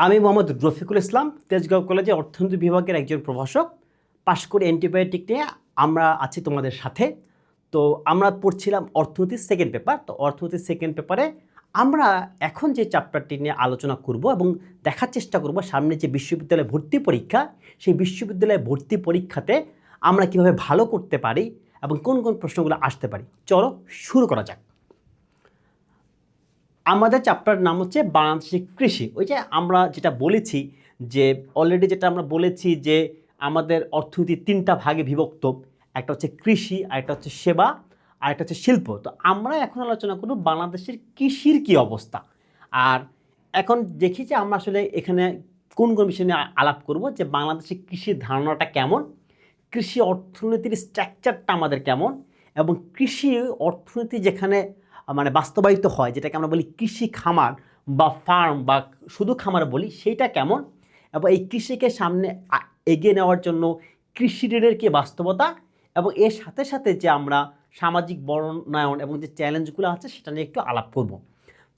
আমি মোহাম্মদ রফিকুল ইসলাম, তেজগাঁও কলেজে অর্থনীতি বিভাগের একজন প্রভাষক। পাশ করে অ্যান্টিবায়োটিক নিয়ে আমরা আছি তোমাদের সাথে। তো আমরা পড়ছিলাম অর্থনীতির সেকেন্ড পেপার। তো অর্থনীতির সেকেন্ড পেপারে আমরা এখন যে চ্যাপ্টারটি নিয়ে আলোচনা করব এবং দেখার চেষ্টা করব সামনে যে বিশ্ববিদ্যালয় ভর্তি পরীক্ষা, সেই বিশ্ববিদ্যালয় ভর্তি পরীক্ষাতে আমরা কীভাবে ভালো করতে পারি এবং কোন কোন প্রশ্নগুলো আসতে পারি। চলো শুরু করা যাক। আমাদের চ্যাপ্টার নাম হচ্ছে বাংলাদেশের কৃষি। ওই যে আমরা যেটা বলেছি যে অলরেডি যেটা আমরা বলেছি যে আমাদের অর্থনীতি তিনটা ভাগে বিভক্ত, একটা হচ্ছে কৃষি, আরেকটা হচ্ছে সেবা, আরেকটা হচ্ছে শিল্প। তো আমরা এখন আলোচনা করব বাংলাদেশের কৃষির কী অবস্থা। আর এখন দেখি যে আমরা আসলে এখানে কোন কোন বিষয় নিয়ে আলাপ করব, যে বাংলাদেশের কৃষির ধারণাটা কেমন, কৃষি অর্থনীতির স্ট্রাকচারটা আমাদের কেমন, এবং কৃষি অর্থনীতি যেখানে মানে বাস্তবায়িত হয়, যেটাকে আমরা বলি কৃষি খামার বা ফার্ম বা শুধু খামার বলি, সেইটা কেমন, এবং এই কৃষিকে সামনে এগিয়ে নেওয়ার জন্য কৃষি ঋণের কী বাস্তবতা, এবং এর সাথে সাথে যে আমরা সামাজিক বনায়ন এবং যে চ্যালেঞ্জগুলো আছে সেটা নিয়ে একটু আলাপ করব।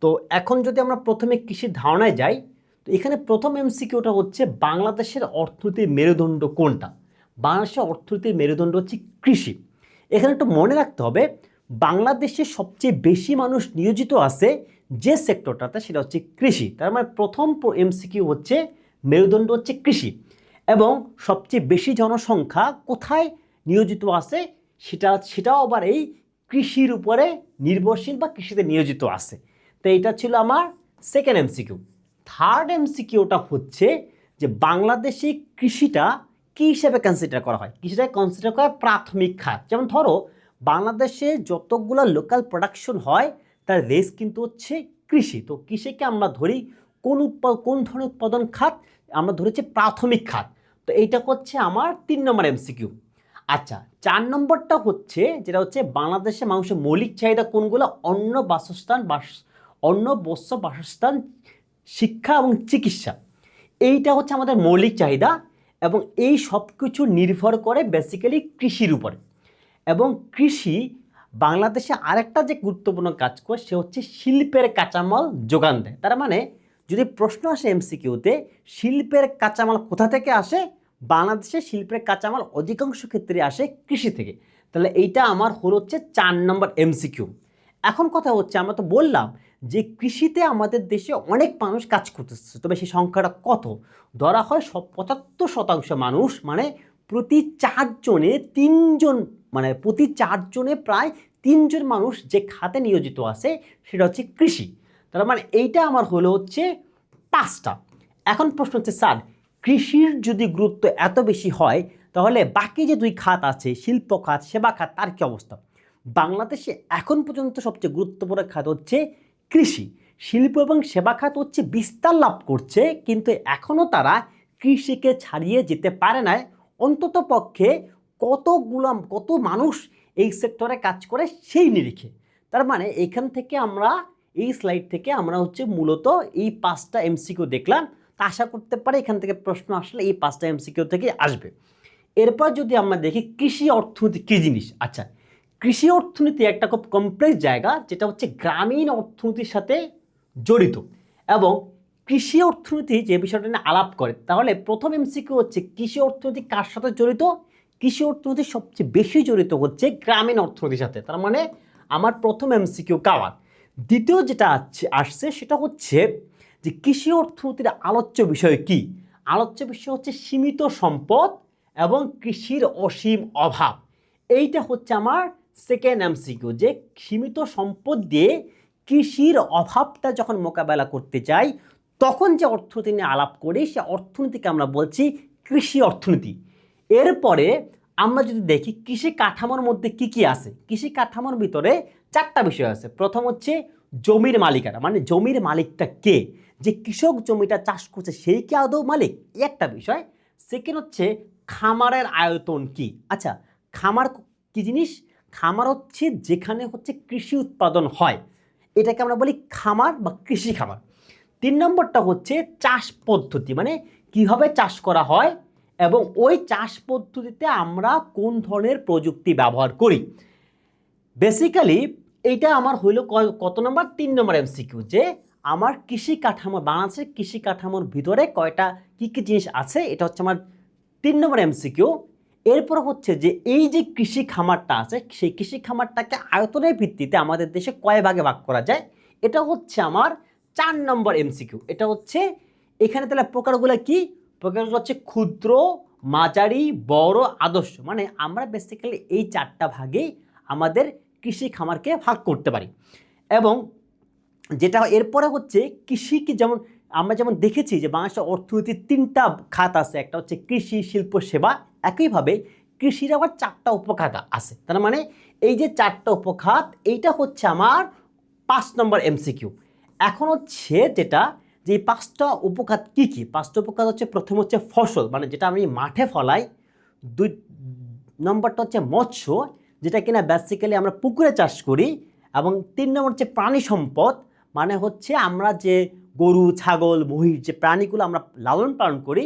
তো এখন যদি আমরা প্রথমে কৃষির ধারণায় যাই, তো এখানে প্রথম এমসিকিউটা হচ্ছে বাংলাদেশের অর্থনীতির মেরুদণ্ড কোনটা। বাংলাদেশের অর্থনীতির মেরুদণ্ড হচ্ছে কৃষি। এখানে একটু মনে রাখতে হবে, বাংলাদেশে সবচেয়ে বেশি মানুষ নিয়োজিত আছে যে সেক্টরটাতে, সেটা হচ্ছে কৃষি। তার মানে প্রথম এমসিকিউ হচ্ছে মেরুদণ্ড হচ্ছে কৃষি, এবং সবচেয়ে বেশি জনসংখ্যা কোথায় নিয়োজিত আছে সেটাও আবার এই কৃষির উপরে নির্ভরশীল বা কৃষিতে নিয়োজিত আছে। তো এটা ছিল আমার সেকেন্ড এমসিকিউ। থার্ড এমসিকিউটা হচ্ছে যে বাংলাদেশে কৃষিটা কী হিসেবে কনসিডার করা হয়। কৃষিটা কনসিডার করা হয় প্রাথমিক খাত। যেমন ধরো বাংলাদেশে যতগুলো লোকাল প্রোডাকশন হয় তার বেস কিন্তু হচ্ছে কৃষি। তো কৃষিকে আমরা ধরি কোন ধরনের উৎপাদন খাত, আমরা ধরেছি প্রাথমিক খাত। তো এইটা হচ্ছে আমার 3 নম্বর এমসিকিউ। আচ্ছা, 4 নম্বরটা হচ্ছে যেটা হচ্ছে বাংলাদেশে মানুষের মৌলিক চাহিদা কোনগুলো, অন্ন, বস্ত্র, বাসস্থান, শিক্ষা এবং চিকিৎসা। এইটা হচ্ছে আমাদের মৌলিক চাহিদা, এবং এই সব কিছু নির্ভর করে বেসিক্যালি কৃষির উপরে। এবং কৃষি বাংলাদেশে আরেকটা যে গুরুত্বপূর্ণ কাজ করে সে হচ্ছে শিল্পের কাঁচামাল যোগান দেয়। তার মানে যদি প্রশ্ন আসে এমসিকিউতে শিল্পের কাঁচামাল কোথা থেকে আসে, বাংলাদেশে শিল্পের কাঁচামাল অধিকাংশ ক্ষেত্রে আসে কৃষি থেকে। তাহলে এইটা আমার হচ্ছে 4 নম্বর এমসিকিউ। এখন কথা হচ্ছে, আমরা তো বললাম যে কৃষিতে আমাদের দেশে অনেক মানুষ কাজ করতেছে, তবে সেই সংখ্যাটা কত? ধরা হয় 75% মানুষ, মানে প্রতি 4 জনে 3 জন, মানে প্রতি 4 জনে প্রায় 3 জন মানুষ যে খাতে নিয়োজিত আছে সেটা হচ্ছে কৃষি। তার মানে এইটা আমার হচ্ছে 5টা। এখন প্রশ্ন হচ্ছে, স্যার কৃষির যদি গুরুত্ব এত বেশি হয় তাহলে বাকি যে 2 খাত আছে, শিল্প খাত, সেবা খাত, তার কী অবস্থা? বাংলাদেশে এখন পর্যন্ত সবচেয়ে গুরুত্বপূর্ণ খাত হচ্ছে কৃষি। শিল্প এবং সেবা খাত হচ্ছে বিস্তার লাভ করছে, কিন্তু এখনও তারা কৃষিকে ছাড়িয়ে যেতে পারে না। অন্তত পক্ষে কত মানুষ এই সেক্টরে কাজ করে সেই নিরিখে। তার মানে এখান থেকে আমরা এই স্লাইড থেকে আমরা মূলত এই 5টা এমসিকিউ দেখলাম। তা আশা করতে পারি এখান থেকে প্রশ্ন আসলে এই 5টা এমসিকিউ থেকে আসবে। এরপর যদি আমরা দেখি কৃষি অর্থনীতি কী জিনিস। আচ্ছা, কৃষি অর্থনীতি একটা খুব কমপ্লেক্স জায়গা, যেটা হচ্ছে গ্রামীণ অর্থনীতির সাথে জড়িত। এবং কৃষি অর্থনীতি যে বিষয়টা নিয়ে আলাপ করে, তাহলে প্রথম এমসিকিউ হচ্ছে কৃষি অর্থনীতি কার সাথে জড়িত? কৃষি অর্থনীতি সবচেয়ে বেশি জড়িত হচ্ছে গ্রামীণ অর্থনীতির সাথে। তার মানে আমার প্রথম এমসিকিউ কাভার। দ্বিতীয় যেটা আসছে সেটা হচ্ছে যে কৃষি অর্থনীতির আলোচ্য বিষয় কি? আলোচ্য বিষয় হচ্ছে সীমিত সম্পদ এবং কৃষির অসীম অভাব। এইটা হচ্ছে আমার সেকেন্ড এমসিকিউ, যে সীমিত সম্পদ দিয়ে কৃষির অভাবটা যখন মোকাবেলা করতে চাই তখন যে অর্থনীতি নিয়ে আলাপ করি সে অর্থনীতিকে আমরা বলছি কৃষি অর্থনীতি। এরপরে আমরা যদি দেখি কৃষি কাঠামোর মধ্যে কি কি আছে, কৃষি কাঠামোর ভিতরে 4টা বিষয় আছে। প্রথম হচ্ছে জমির মালিকানা, মানে জমির মালিকটা কে, যে কৃষক জমিটা চাষ করছে সেই কি আদৌ মালিক, একটা বিষয়। সেকেন্ড হচ্ছে খামারের আয়তন কি। আচ্ছা, খামার কি জিনিস? খামার হচ্ছে যেখানে কৃষি উৎপাদন হয়, এটাকে আমরা বলি খামার বা কৃষি খামার। 3 নম্বরটা হচ্ছে চাষ পদ্ধতি, মানে কিভাবে চাষ করা হয় এবং ওই চাষ পদ্ধতিতে আমরা কোন ধরনের প্রযুক্তি ব্যবহার করি। বেসিক্যালি এইটা আমার কত নম্বর? 3 নম্বর এমসিকিউ, যে আমার কৃষি কাঠামো, বাংলাদেশের কৃষি কাঠামোর ভিতরে কয়টা কী কী জিনিস আছে, এটা হচ্ছে আমার 3 নম্বর এমসিকিউ। এরপর হচ্ছে যে এই যে কৃষি খামারটা আছে, সেই কৃষি খামারটাকে আয়তনের ভিত্তিতে আমাদের দেশে কয় ভাগে ভাগ করা যায়, এটা হচ্ছে আমার 4 নম্বর এমসিকিউ। এটা হচ্ছে এখানে তাহলে প্রকারগুলো কি, প্রকারগুলো হচ্ছে ক্ষুদ্র, মাঝারি, বড়, আদর্শ। মানে আমরা বেসিক্যালি এই 4টা ভাগেই আমাদের কৃষি খামারকে ভাগ করতে পারি। এবং যেটা এরপরে হচ্ছে কৃষি কি, যেমন আমরা যেমন দেখেছি যে বাংলাদেশের অর্থনীতির 3টা খাত আছে, একটা হচ্ছে কৃষি, শিল্প, সেবা। একইভাবে কৃষির আবার 4টা উপখাত আছে। তার মানে এই যে 4টা উপখাত, এইটা হচ্ছে আমার 5 নম্বর এমসিকিউ। এখন হচ্ছে যেটা, যে 5টা উপখাত কি কি, 5টা উপখাত হচ্ছে, প্রথম হচ্ছে ফসল, মানে যেটা আমি মাঠে ফলাই। 2 নম্বরটা হচ্ছে মৎস্য, যেটা কিনা বেসিক্যালি আমরা পুকুরে চাষ করি। এবং 3 নম্বর হচ্ছে প্রাণী সম্পদ, মানে হচ্ছে আমরা যে গরু, ছাগল, মহিষ, যে প্রাণীগুলো আমরা লালন পালন করি।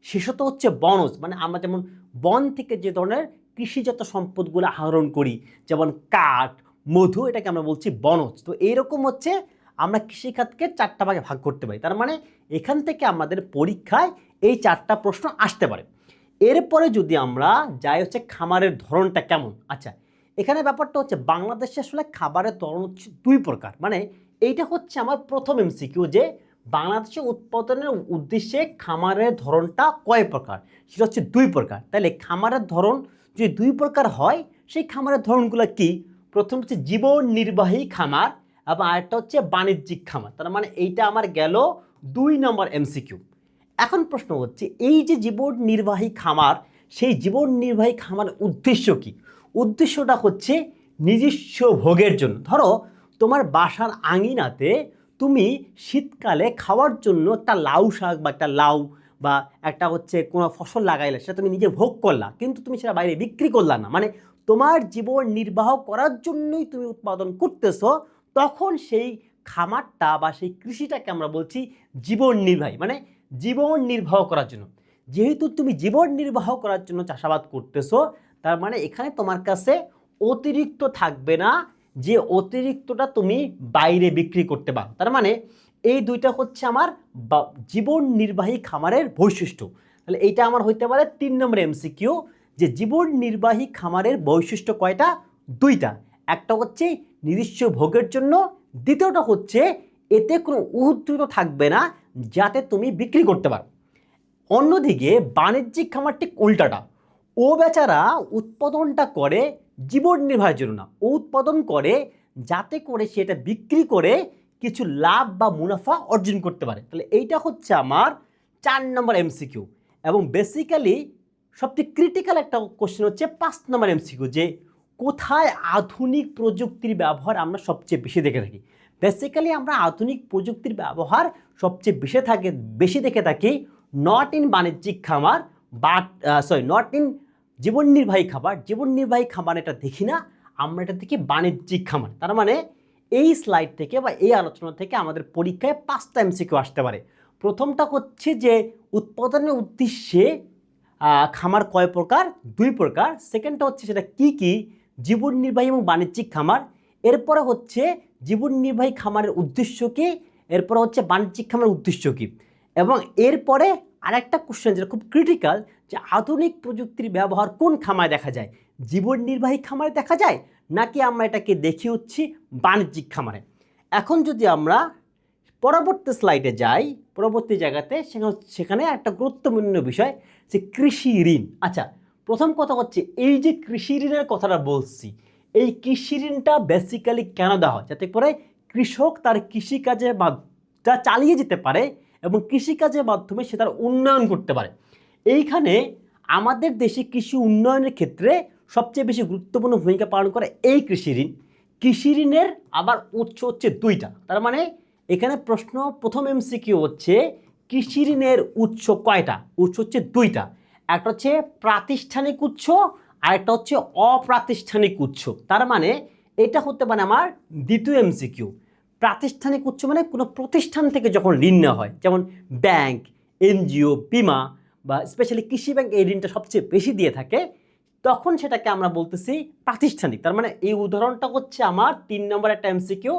শেষত হচ্ছে বনজ, মানে আমরা যেমন বন থেকে যে ধরনের কৃষিজাত সম্পদগুলো আহরণ করি, যেমন কাঠ, মধু, এটাকে আমরা বলছি বনজ। তো এইরকম হচ্ছে আমরা কৃষিখাতকে 4টা ভাগে ভাগ করতে পারি। তার মানে এখান থেকে আমাদের পরীক্ষায় এই 4টা প্রশ্ন আসতে পারে। এরপরে যদি আমরা যাই হচ্ছে খামারের ধরনটা কেমন। আচ্ছা, এখানে ব্যাপারটা হচ্ছে বাংলাদেশে আসলে খাবারের ধরন হচ্ছে 2 প্রকার। মানে এইটা হচ্ছে আমার প্রথম এমসিকিউ, যে বাংলাদেশে উৎপাদনের উদ্দেশ্যে খামারের ধরনটা কয় প্রকার, সেটা হচ্ছে 2 প্রকার। তাহলে খামারের ধরন যদি 2 প্রকার হয়, সেই খামারের ধরনগুলো কি? প্রথম হচ্ছে জীবন নির্বাহী খামার, এবং আরেকটা হচ্ছে বাণিজ্যিক খামার। তার মানে এইটা আমার গেল 2 নম্বর এমসিকিউ। এখন প্রশ্ন হচ্ছে এই যে জীবন নির্বাহী খামার, সেই জীবন নির্বাহী খামারের উদ্দেশ্য কি? উদ্দেশ্যটা হচ্ছে নিজস্ব ভোগের জন্য। ধরো তোমার বাসার আঙিনাতে তুমি শীতকালে খাওয়ার জন্য একটা লাউ শাক বা একটা লাউ বা একটা হচ্ছে কোনো ফসল লাগাইলে, সেটা তুমি নিজে ভোগ করলা, কিন্তু তুমি সেটা বাইরে বিক্রি করলা না। মানে তোমার জীবন নির্বাহ করার জন্যই তুমি উৎপাদন করতেছো। তখন সেই খামারটা বা সেই কৃষিটাকে আমরা বলছি জীবন নির্বাহী, মানে জীবন নির্বাহ করার জন্য। যেহেতু তুমি জীবন নির্বাহ করার জন্য চাষাবাদ করতেছো, তার মানে এখানে তোমার কাছে অতিরিক্ত থাকবে না, যে অতিরিক্তটা তুমি বাইরে বিক্রি করতে পারো। তার মানে এই দুইটা হচ্ছে আমার জীবন নির্বাহী খামারের বৈশিষ্ট্য। তাহলে এইটা আমার হইতে পারে 3 নম্বর এমসিকিউ, যে জীবন নির্বাহী খামারের বৈশিষ্ট্য কয়টা? 2টা। একটা হচ্ছে নিজস্ব ভোগের জন্য, দ্বিতীয়টা হচ্ছে এতে কোনো উদ্বৃত্ত থাকবে না, যাতে তুমি বিক্রি করতে পারো। অন্যদিকে বাণিজ্যিক খামার ঠিক উল্টাটা। ও বেচারা উৎপাদনটা করে জীবন নির্বাহের জন্য না, ও উৎপাদন করে যাতে করে সেটা বিক্রি করে কিছু লাভ বা মুনাফা অর্জন করতে পারে। তাহলে এইটা হচ্ছে আমার 4 নম্বর এমসিকিউ। এবং বেসিক্যালি সবচেয়ে ক্রিটিক্যাল একটা কোশ্চেন হচ্ছে 5 নম্বর এমসিকিউ, যে কোথায় আধুনিক প্রযুক্তির ব্যবহার আমরা সবচেয়ে বেশি দেখে থাকি। বেসিক্যালি আমরা আধুনিক প্রযুক্তির ব্যবহার সবচেয়ে বেশি দেখে থাকি নট ইন বাণিজ্যিক খামার, বাট নট ইন জীবন নির্বাহী খাবার। জীবন নির্বাহী খাবার এটা দেখি না, আমরা এটা দেখি বাণিজ্যিক খামার। তার মানে এই স্লাইড থেকে বা এই আলোচনা থেকে আমাদের পরীক্ষায় 5টা এমসিকিউ আসতে পারে। প্রথমটা হচ্ছে যে উৎপাদনের উদ্দেশ্যে খামার কয় প্রকার? 2 প্রকার। সেকেন্ডটা হচ্ছে সেটা কি কি, জীবন নির্বাহী এবং বাণিজ্যিক খামার। এরপরে হচ্ছে জীবন নির্বাহী খামারের উদ্দেশ্য কি, এরপরে হচ্ছে বাণিজ্যিক খামারের উদ্দেশ্য কি। এবং এরপরে আরেকটা কোশ্চেন যেটা খুব ক্রিটিক্যাল, যে আধুনিক প্রযুক্তির ব্যবহার কোন খামারে দেখা যায়? জীবন নির্বাহী খামারে দেখা যায়, নাকি আমরা এটাকে দেখি হচ্ছি বাণিজ্যিক খামারে? এখন যদি আমরা পরবর্তী স্লাইডে যাই, পরবর্তী জায়গাতে সেখানে একটা গুরুত্বপূর্ণ বিষয়, যে কৃষি ঋণ। আচ্ছা, প্রথম কথা হচ্ছে এই যে কৃষি ঋণের কথাটা বলছি, এই কৃষি ঋণটা বেসিক্যালি কেন দেওয়া হয়? যাতে করে কৃষক তার কৃষিকাজের চালিয়ে যেতে পারে এবং কৃষিকাজের মাধ্যমে সে তার উন্নয়ন করতে পারে। এইখানে আমাদের দেশে কৃষি উন্নয়নের ক্ষেত্রে সবচেয়ে বেশি গুরুত্বপূর্ণ ভূমিকা পালন করে এই কৃষি ঋণ। কৃষি ঋণের আবার উৎস হচ্ছে 2টা। তার মানে এখানে প্রশ্ন প্রথম এমসিকিউ হচ্ছে কৃষি ঋণের উৎস কয়টা? উৎস হচ্ছে 2টা। একটা হচ্ছে প্রাতিষ্ঠানিক উৎস, আর একটা হচ্ছে অপ্রাতিষ্ঠানিক উৎস। তার মানে এটা হতে পারে আমার দ্বিতীয় এমসিকিউ। প্রাতিষ্ঠানিক উৎস মানে কোনো প্রতিষ্ঠান থেকে যখন ঋণ নেওয়া হয়, যেমন ব্যাংক, এনজিও, বিমা বা স্পেশালি কৃষি ব্যাংক এই ঋণটা সবচেয়ে বেশি দিয়ে থাকে, তখন সেটাকে আমরা বলতেছি প্রাতিষ্ঠানিক। তার মানে এই উদাহরণটা হচ্ছে আমার 3 নম্বর একটা এমসিকিউ।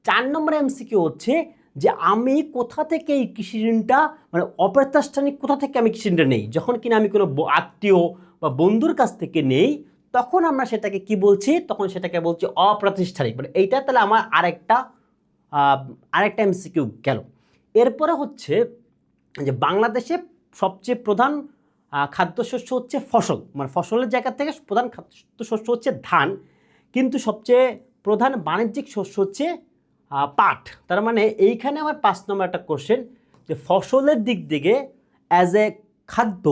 4 নম্বর এমসিকিউ হচ্ছে যে আমি কোথা থেকে এই কৃষি ঋণটা মানে অপ্রাতিষ্ঠানিক কোথা থেকে আমি কৃষি ঋণটা নেই। যখন কিনা আমি কোনো আত্মীয় বা বন্ধুর কাছ থেকে নেই তখন আমরা সেটাকে কি বলছি, তখন সেটাকে বলছি অপ্রাতিষ্ঠানিক। মানে এইটা তাহলে আমার আরেকটা এমসিকিউ গেল। এরপরে হচ্ছে যে বাংলাদেশে সবচেয়ে প্রধান খাদ্যশস্য হচ্ছে ফসল, মানে ফসলের জায়গা থেকে প্রধান খাদ্যশস্য হচ্ছে ধান, কিন্তু সবচেয়ে প্রধান বাণিজ্যিক শস্য হচ্ছে পাট। তার মানে এইখানে আমার 5 নম্বর একটা কোশ্চেন যে ফসলের দিক থেকে অ্যাজ এ খাদ্য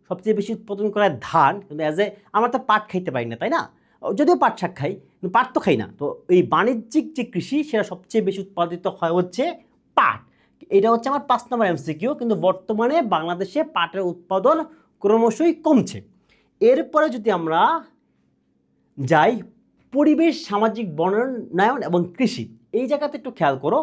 সবচেয়ে বেশি উৎপাদন করা ধান, কিন্তু অ্যাজ এ আমরা তো পাট খাইতে পারি না, তাই না? যদিও পাট শাক খাই, কিন্তু পাট তো খাই না। তো এই বাণিজ্যিক যে কৃষি সেটা সবচেয়ে বেশি উৎপাদিত হয় হচ্ছে পাট। এটা হচ্ছে আমার 5 নম্বর এমসিকিউ। কিন্তু বর্তমানে বাংলাদেশে পাটের উৎপাদন ক্রমশই কমছে। এরপরে যদি আমরা যাই পরিবেশ, সামাজিক বনায়ন এবং কৃষি, এই জায়গাতে একটু খেয়াল করো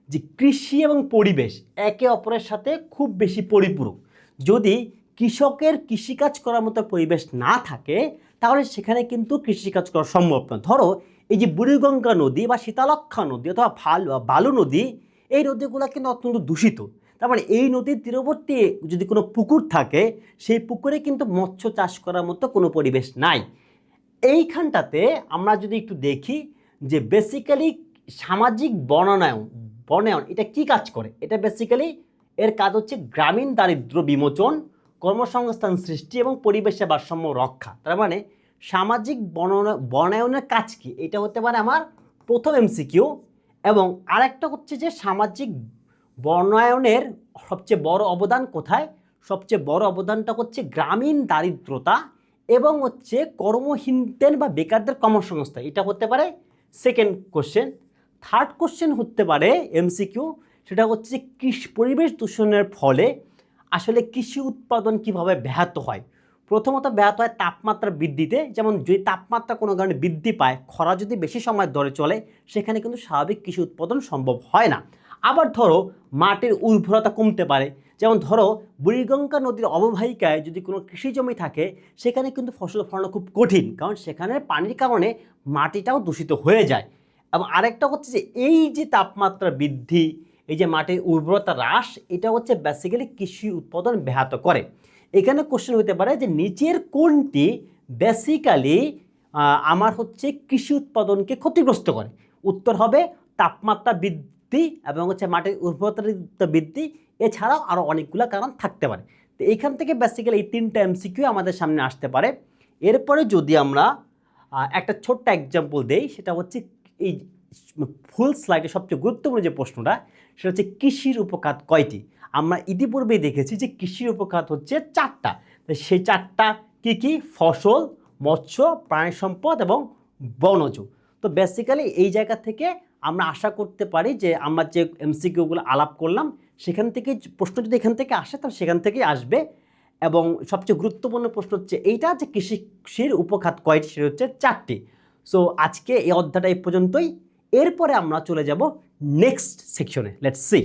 যে কৃষি এবং পরিবেশ একে অপরের সাথে খুব বেশি পরিপূরক। যদি কৃষকের কৃষিকাজ করার মতো পরিবেশ না থাকে তাহলে সেখানে কিন্তু কৃষিকাজ করা সম্ভব না। ধরো এই যে বুড়িগঙ্গা নদী বা শীতলক্ষ্যা নদী অথবা বালু নদী, এই নদীগুলো কিন্তু অত্যন্ত দূষিত। তার মানে এই নদীর তীরবর্তী যদি কোনো পুকুর থাকে সেই পুকুরে কিন্তু মৎস্য চাষ করার মতো কোনো পরিবেশ নাই। এইখানটাতে আমরা যদি একটু দেখি যে বেসিক্যালি সামাজিক বনায়ন এটা কি কাজ করে, এটা বেসিক্যালি এর কাজ হচ্ছে গ্রামীণ দারিদ্র্য বিমোচন, কর্মসংস্থান সৃষ্টি এবং পরিবেশের ভারসাম্য রক্ষা। তার মানে সামাজিক বনায়নের কাজ কি, এটা হতে পারে আমার প্রথম এমসিকিউ। এবং আরেকটা হচ্ছে যে সামাজিক বনায়নের সবচেয়ে বড় অবদান কোথায়, সবচেয়ে বড় অবদানটা হচ্ছে গ্রামীণ দারিদ্রতা এবং হচ্ছে কর্মহীনদের বা বেকারদের কর্মসংস্থান। এটা হতে পারে সেকেন্ড কোশ্চেন। থার্ড কোশ্চেন হতে পারে এমসিকিউ, সেটা হচ্ছে পরিবেশ দূষণের ফলে আসলে কৃষি উৎপাদন কিভাবে ব্যাহত হয়। প্রথমত ব্যাহত হয় তাপমাত্রা বৃদ্ধিতে, যেমন যদি তাপমাত্রা কোনো কারণে বৃদ্ধি পায়, খরা যদি বেশি সময় ধরে চলে, সেখানে কিন্তু স্বাভাবিক কৃষি উৎপাদন সম্ভব হয় না। আবার ধরো মাটির উর্বরতা কমতে পারে, যেমন ধরো বুড়িগঙ্গা নদীর অববাহিকায় যদি কোনো কৃষি জমি থাকে সেখানে কিন্তু ফসল ফলানো খুব কঠিন, কারণ সেখানে পানির কারণে মাটিটাও দূষিত হয়ে যায়। এবং আরেকটা হচ্ছে যে এই যে তাপমাত্রা বৃদ্ধি, এই যে মাটির উর্বরতা হ্রাস, এটা হচ্ছে বেসিক্যালি কৃষি উৎপাদন ব্যাহত করে। এখানে কোশ্চেন হতে পারে যে নিচের কোনটি বেসিক্যালি আমার হচ্ছে কৃষি উৎপাদনকে ক্ষতিগ্রস্ত করে। উত্তর হবে তাপমাত্রা বৃদ্ধি এবং হচ্ছে মাটির উর্বরতা বৃদ্ধি, এছাড়াও আরও অনেকগুলো কারণ থাকতে পারে। তো এইখান থেকে বেসিক্যালি এই 3টা এমসিকিউ আমাদের সামনে আসতে পারে। এরপরে যদি আমরা একটা ছোট্ট এক্সাম্পল দেই, সেটা হচ্ছে এই ফুল স্লাইডে সবচেয়ে গুরুত্বপূর্ণ যে প্রশ্নটা, সেটা হচ্ছে কৃষির উপখাত কয়টি। আমরা ইতিপূর্বেই দেখেছি যে কৃষির উপখাত হচ্ছে 4টা। সেই 4টা কী কী? ফসল, মৎস্য, প্রাণী সম্পদ এবং বনজ। তো বেসিক্যালি এই জায়গা থেকে আমরা আশা করতে পারি যে আমরা যে এমসিকিউগুলো আলাপ করলাম সেখান থেকে প্রশ্ন যদি এখান থেকে আসে তাহলে সেখান থেকেই আসবে। এবং সবচেয়ে গুরুত্বপূর্ণ প্রশ্ন হচ্ছে এইটা যে কৃষির উপখাত কয়টি, সেটা হচ্ছে 4টি। সো আজকে এই অধ্যায়টা এই পর্যন্তই। এরপরে আমরা চলে যাব নেক্সট সেকশনে। Let's see.